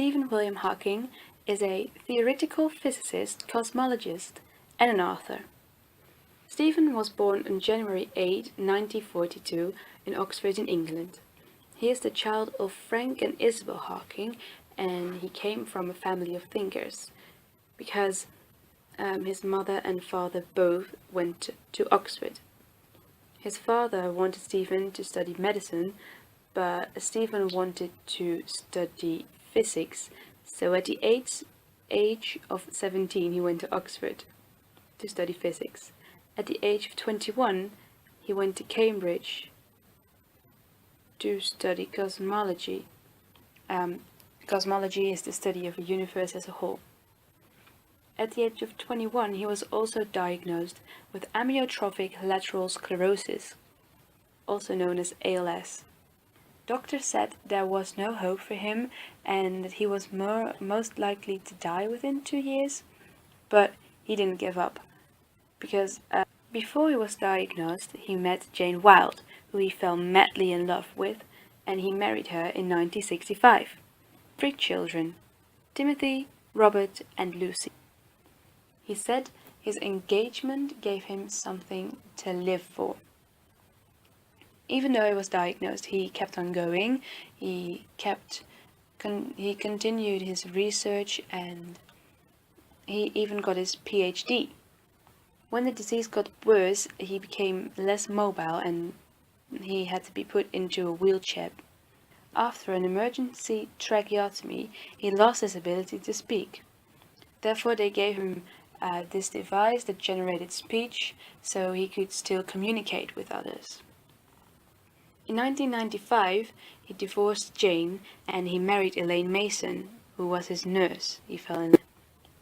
Stephen William Hawking is a theoretical physicist, cosmologist, and an author. Stephen was born on January 8, 1942 in Oxford in England. He is the child of Frank and Isabel Hawking, and he came from a family of thinkers, because his mother and father both went to Oxford. His father wanted Stephen to study medicine, but Stephen wanted to study physics, so at the age of 17 he went to Oxford to study physics. At the age of 21 he went to Cambridge to study cosmology. Cosmology is the study of the universe as a whole. At the age of 21 he was also diagnosed with amyotrophic lateral sclerosis, also known as ALS. Doctors said there was no hope for him and that he was most likely to die within 2 years, but he didn't give up, because before he was diagnosed he met Jane Wilde, who he fell madly in love with, and he married her in 1965. 3 children, Timothy, Robert and Lucy. He said his engagement gave him something to live for. Even though he was diagnosed, he kept on going. He continued his research, and he even got his PhD. When the disease got worse, he became less mobile and he had to be put into a wheelchair. After an emergency tracheotomy, he lost his ability to speak. Therefore, they gave him this device that generated speech, so he could still communicate with others. In 1995, he divorced Jane and he married Elaine Mason, who was his nurse. He fell in love,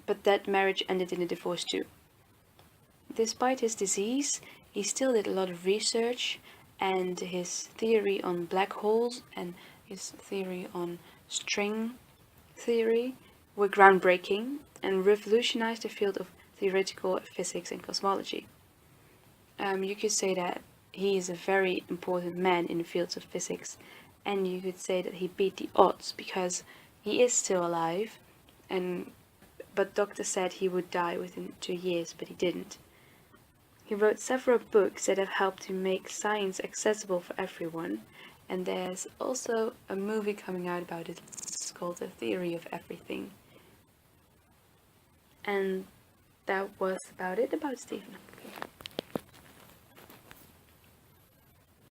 but that marriage ended in a divorce too. Despite his disease, he still did a lot of research, and his theory on black holes and his theory on string theory were groundbreaking and revolutionized the field of theoretical physics and cosmology. You could say that he is a very important man in the fields of physics, and you could say that he beat the odds because he is still alive, but doctors said he would die within 2 years, but he didn't. He wrote several books that have helped to make science accessible for everyone, and there's also a movie coming out about it. It's called The Theory of Everything. And that was about it about Stephen.